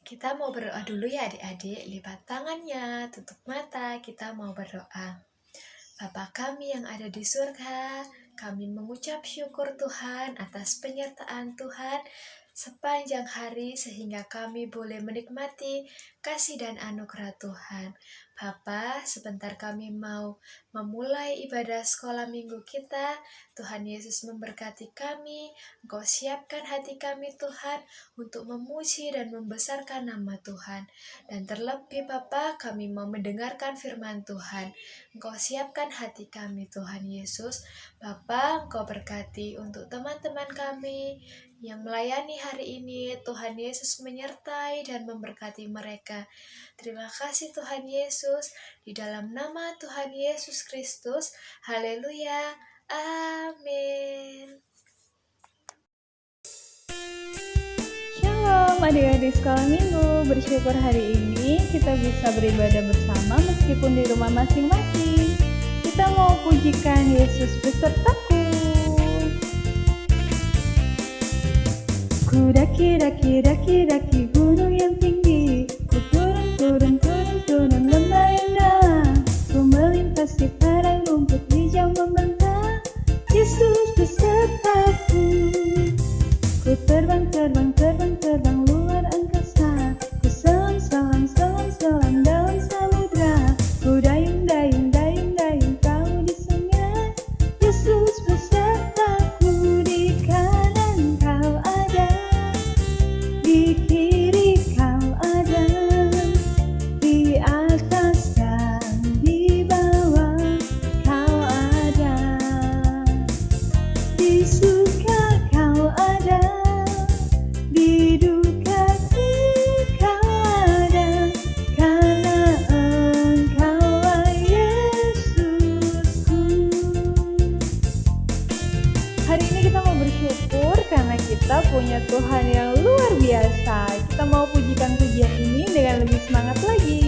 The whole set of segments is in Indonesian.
Kita mau berdoa dulu ya adik-adik, lipat tangannya, tutup mata, kita mau berdoa. Bapa kami yang ada di surga, kami mengucap syukur Tuhan atas penyertaan Tuhan sepanjang hari sehingga kami boleh menikmati kasih dan anugerah Tuhan. Bapa, sebentar kami mau memulai ibadah sekolah minggu kita. Tuhan Yesus memberkati kami. Engkau siapkan hati kami Tuhan untuk memuji dan membesarkan nama Tuhan. Dan terlebih Bapa, kami mau mendengarkan firman Tuhan. Engkau siapkan hati kami Tuhan Yesus. Bapa, Engkau berkati untuk teman-teman kami yang melayani hari ini. Tuhan Yesus menyertai dan memberkati mereka. Terima kasih Tuhan Yesus. Di dalam nama Tuhan Yesus Kristus. Haleluya. Amin. Shalom adik-adik sekolah minggu, bersyukur hari ini kita bisa beribadah bersama meskipun di rumah masing-masing. Kita mau pujikan Yesus besertaku. Ku daki gunung yang tinggi, ku turun lembah indah, ku melintasi padang rumput hijau membentang, Yesus besertaku. Ku terbang luar angkasa, ku selam dalam samudra, ku dayung kau di sungai, Yesus besertaku. Di kanan kau ada, di kiri kau ada, di atas dan di bawah kau ada, di suka kau ada, di dukaku kau ada, karena Engkaulah Yesusku. Hari ini kita mau bersyukur karena kita punya Tuhan yang luar biasa. Kita mau pujikan pujian ini dengan lebih semangat lagi.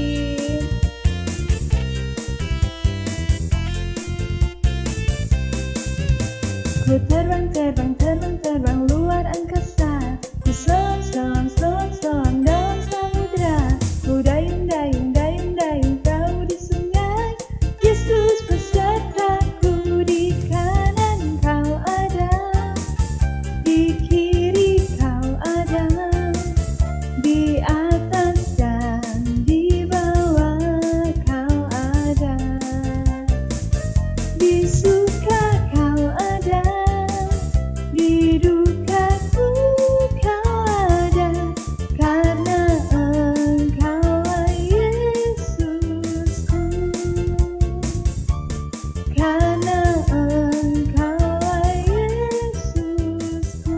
Ku terbang luar angkasa, ku selam dalam samudra, ku dayung kau di sungai, Yesus besertaku. Di kanan kau ada, di kiri kau ada, di atas dan di bawah kau ada, di suka kau ada, di dukaku kau ada, karena Engkaulah Yesusku, karena Engkaulah Yesusku,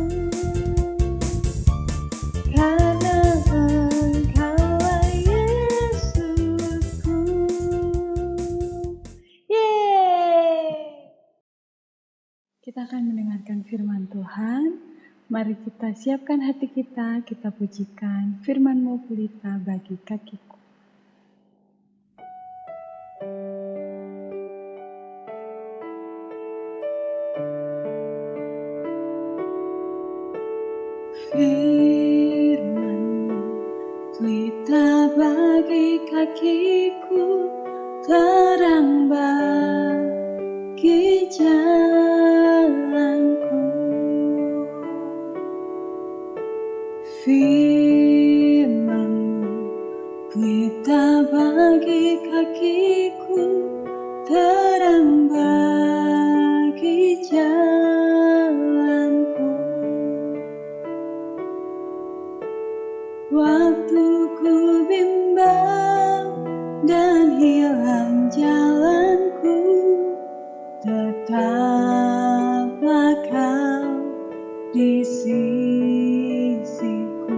karena Engkaulah Yesusku. Yeay! Kita akan mendengarkan firman Tuhan. Mari kita siapkan hati kita pujikan firman-Mu pelita bagi kakiku. Firman-Mu pelita bagi kakiku, terang bagi jalanku. Firman-Mu pelita bagi kakiku, terang bagi jalanku. Waktu ku bimbang dan hilang jalanku, tetaplah kau di sisiku,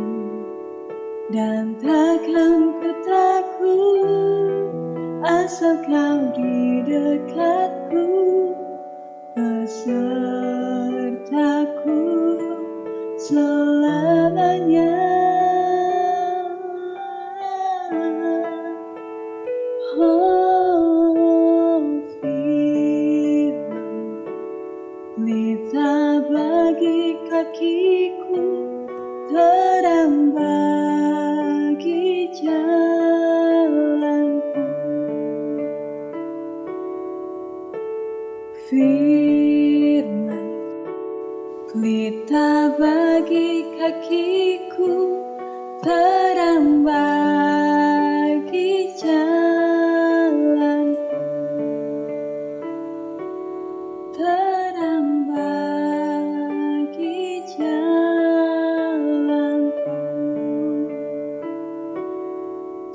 dan takkan ku takut asal kau di dekatku, besertaku selamanya. Oh, firman pelita bagi kakiku, terang bagi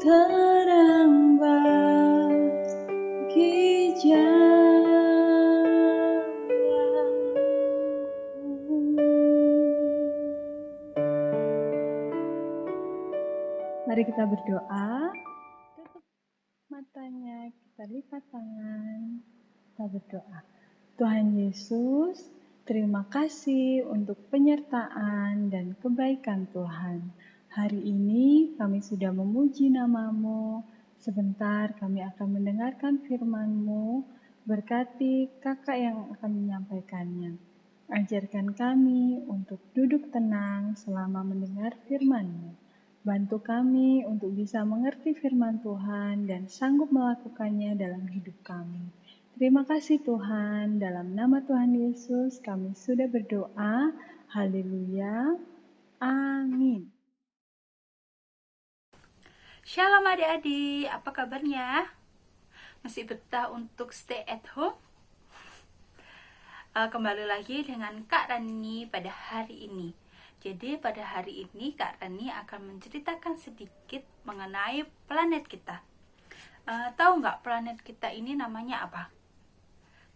terang bagi jalanku. Mari kita berdoa. Tutup matanya, kita lipat tangan, kita berdoa. Tuhan Yesus, terima kasih untuk penyertaan dan kebaikan Tuhan. Hari ini kami sudah memuji nama-Mu. Sebentar kami akan mendengarkan firman-Mu. Berkati kakak yang akan menyampaikannya. Ajarkan kami untuk duduk tenang selama mendengar firman-Mu. Bantu kami untuk bisa mengerti firman Tuhan dan sanggup melakukannya dalam hidup kami. Terima kasih Tuhan, dalam nama Tuhan Yesus kami sudah berdoa. Haleluya. Amin. Shalom adik-adik, apa kabarnya? Masih betah untuk stay at home? Kembali lagi dengan Kak Rani pada hari ini. Jadi pada hari ini Kak Rani akan menceritakan sedikit mengenai planet kita. Tahu nggak planet kita ini namanya apa?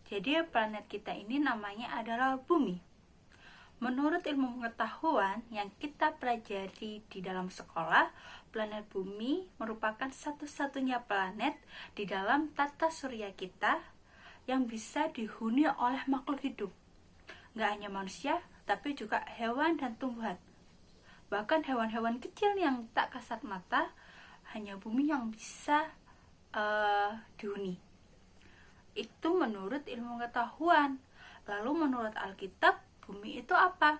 Jadi planet kita ini namanya adalah Bumi. Menurut ilmu pengetahuan yang kita pelajari di dalam sekolah, planet Bumi merupakan satu-satunya planet di dalam tata surya kita yang bisa dihuni oleh makhluk hidup. Nggak hanya manusia, tapi juga hewan dan tumbuhan. Bahkan hewan-hewan kecil yang tak kasat mata, hanya Bumi yang bisa dihuni. Itu menurut ilmu pengetahuan. Lalu menurut Alkitab, Bumi itu apa?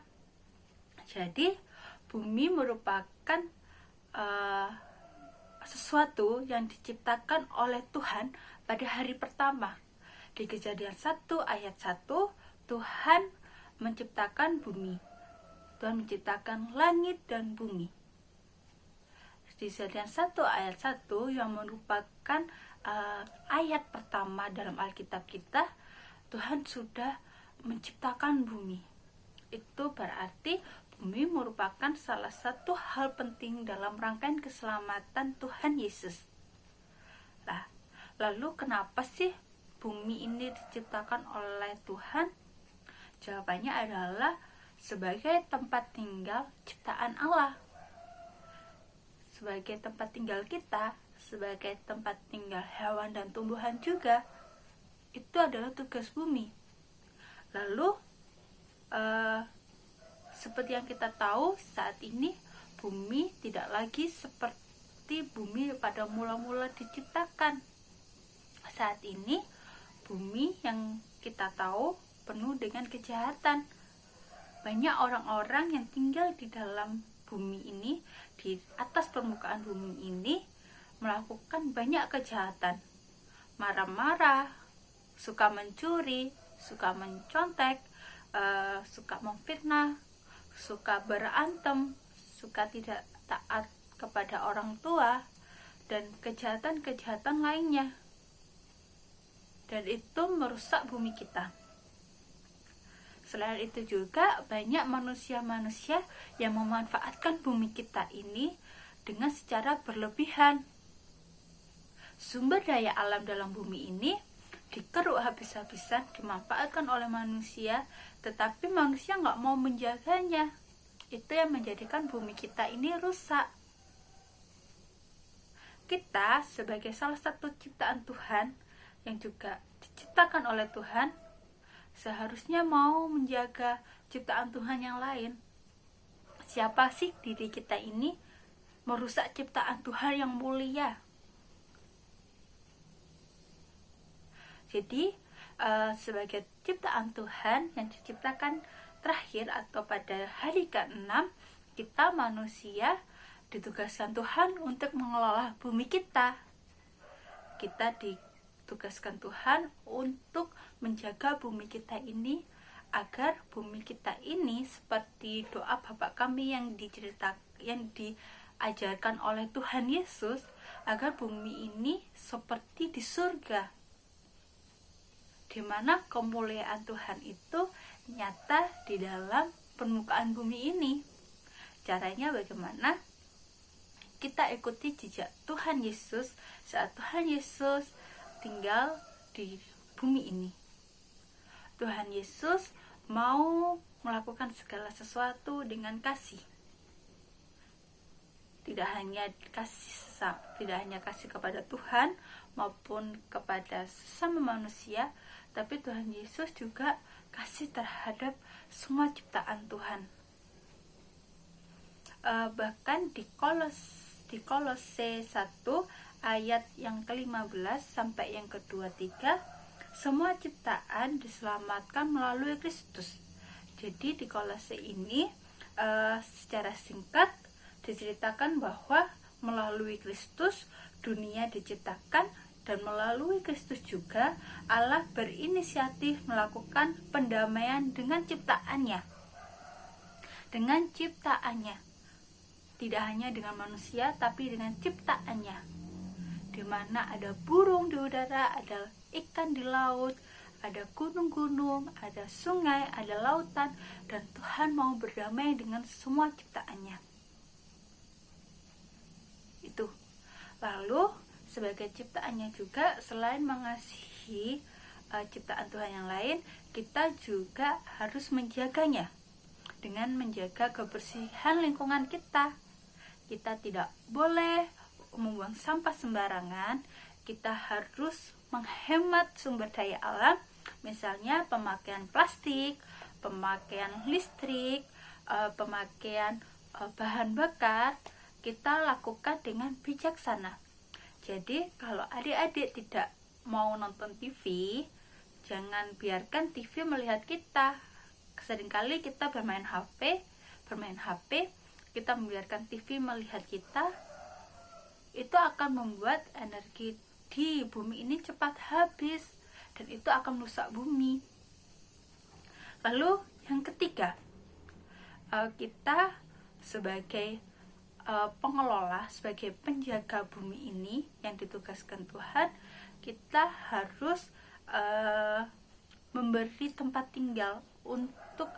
Jadi Bumi merupakan sesuatu yang diciptakan oleh Tuhan pada hari pertama. Di Kejadian 1 ayat 1, Tuhan menciptakan bumi. Tuhan menciptakan langit dan bumi. Di Kejadian 1 ayat 1 yang merupakan ayat pertama dalam Alkitab kita, Tuhan sudah menciptakan bumi. Itu berarti bumi merupakan salah satu hal penting dalam rangkaian keselamatan Tuhan Yesus. Nah, lalu kenapa sih bumi ini diciptakan oleh Tuhan? Jawabannya adalah sebagai tempat tinggal ciptaan Allah. Sebagai tempat tinggal kita, sebagai tempat tinggal hewan dan tumbuhan juga, itu adalah tugas bumi. Lalu seperti yang kita tahu, saat ini bumi tidak lagi seperti bumi pada mula-mula diciptakan. Saat ini bumi yang kita tahu penuh dengan kejahatan. Banyak orang-orang yang tinggal di dalam bumi ini, di atas permukaan bumi ini, melakukan banyak kejahatan. Marah-marah, suka mencuri, suka mencontek, suka memfitnah, suka berantem, suka tidak taat kepada orang tua, dan kejahatan-kejahatan lainnya. Dan itu merusak bumi kita. Selain itu juga banyak manusia-manusia yang memanfaatkan bumi kita ini dengan secara berlebihan. Sumber daya alam dalam bumi ini dikeruk habis-habisan, dimanfaatkan oleh manusia, tetapi manusia nggak mau menjaganya. Itu yang menjadikan bumi kita ini rusak. Kita sebagai salah satu ciptaan Tuhan yang juga diciptakan oleh Tuhan, seharusnya mau menjaga ciptaan Tuhan yang lain. Siapa sih diri kita ini merusak ciptaan Tuhan yang mulia? Jadi sebagai ciptaan Tuhan yang diciptakan terakhir atau pada hari ke-6, kita manusia ditugaskan Tuhan untuk mengelola bumi kita. Kita ditugaskan Tuhan untuk menjaga bumi kita ini, agar bumi kita ini seperti doa Bapa kami yang diajarkan oleh Tuhan Yesus, agar bumi ini seperti di surga, di mana kemuliaan Tuhan itu nyata di dalam permukaan bumi ini. Caranya bagaimana? kita ikuti jejak Tuhan Yesus saat Tuhan Yesus tinggal di bumi ini. Tuhan Yesus mau melakukan segala sesuatu dengan kasih. Tidak hanya kasih kepada Tuhan maupun kepada sesama manusia, tapi Tuhan Yesus juga kasih terhadap semua ciptaan Tuhan. Bahkan di Kolose 1 ayat yang ke-15 sampai yang ke-23, semua ciptaan diselamatkan melalui Kristus. Jadi di Kolose ini secara singkat diceritakan bahwa melalui Kristus dunia diciptakan, dan melalui Kristus juga Allah berinisiatif melakukan pendamaian dengan ciptaannya. Tidak hanya dengan manusia, tapi dengan ciptaannya, di mana ada burung di udara, ada ikan di laut, ada gunung-gunung, ada sungai, ada lautan, dan Tuhan mau berdamai dengan semua ciptaannya. Itu. Lalu sebagai ciptaannya juga, selain mengasihi ciptaan Tuhan yang lain, kita juga harus menjaganya dengan menjaga kebersihan lingkungan kita. Kita tidak boleh membuang sampah sembarangan. Kita harus menghemat sumber daya alam, misalnya pemakaian plastik, pemakaian listrik, pemakaian bahan bakar. Kita lakukan dengan bijaksana. Jadi kalau adik-adik tidak mau nonton TV, jangan biarkan TV melihat kita. Seringkali kita bermain HP, kita membiarkan TV melihat kita, itu akan membuat energi di bumi ini cepat habis, dan itu akan merusak bumi. Lalu yang ketiga, kita sebagai pengelola, sebagai penjaga bumi ini yang ditugaskan Tuhan, kita harus memberi tempat tinggal untuk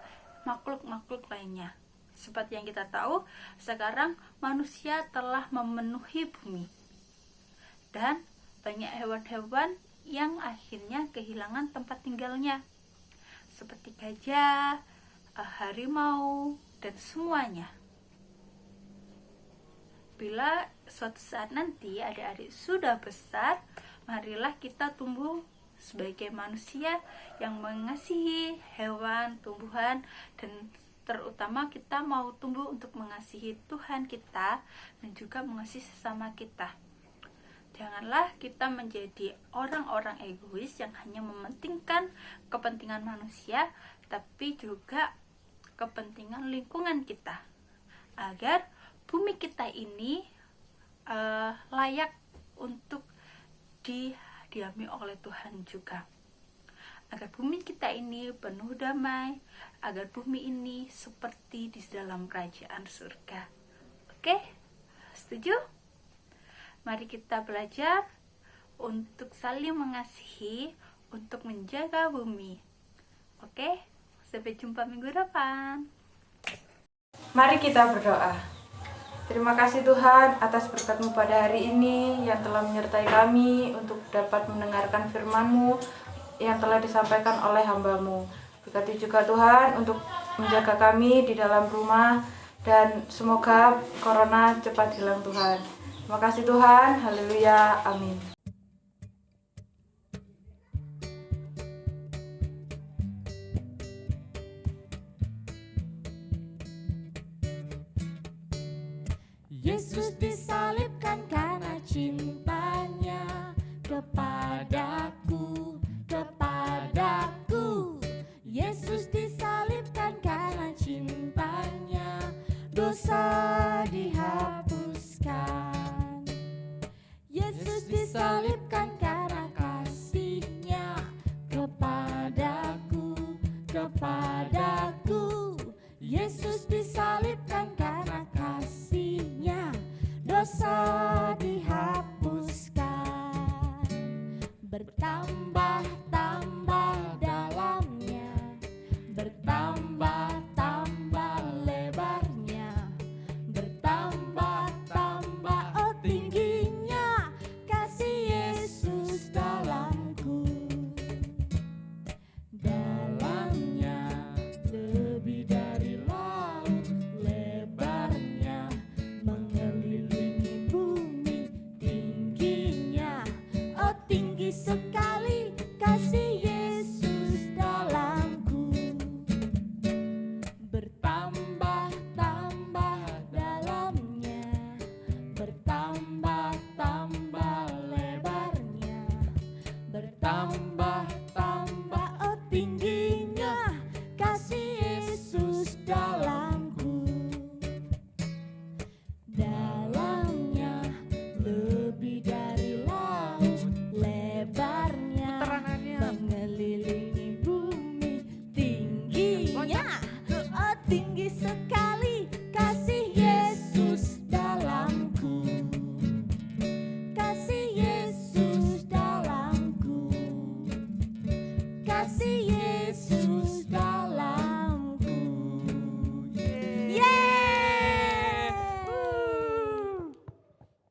makhluk-makhluk lainnya. Seperti yang kita tahu, sekarang manusia telah memenuhi bumi, dan banyak hewan-hewan yang akhirnya kehilangan tempat tinggalnya, seperti gajah, harimau, dan semuanya. Bila suatu saat nanti adik-adik sudah besar, marilah kita tumbuh sebagai manusia yang mengasihi hewan, tumbuhan, dan terutama kita mau tumbuh untuk mengasihi Tuhan kita dan juga mengasihi sesama kita. Janganlah kita menjadi orang-orang egois yang hanya mementingkan kepentingan manusia, tapi juga kepentingan lingkungan kita, agar bumi kita ini layak untuk didiami oleh Tuhan juga. Agar bumi kita ini penuh damai, agar bumi ini seperti di dalam kerajaan surga. Oke? Setuju? Mari kita belajar untuk saling mengasihi, untuk menjaga bumi. Oke? Sampai jumpa minggu depan. Mari kita berdoa. Terima kasih Tuhan atas berkat-Mu pada hari ini yang telah menyertai kami untuk dapat mendengarkan firman-Mu yang telah disampaikan oleh hamba-Mu. Berkati juga Tuhan untuk menjaga kami di dalam rumah, dan semoga corona cepat hilang Tuhan. Terima kasih Tuhan, haleluya, amin. Yesus disalibkan karena cintanya kepadaku. Yesus disalibkan karena cintanya, dosa dihapuskan. Yesus disalibkan karena kasih-Nya kepadaku. Yesus disalibkan karena kasih-Nya, dosa dihapuskan. Bertambah-tambah dalamnya, bertambah-tambah lebarnya, bertambah-tambah tambah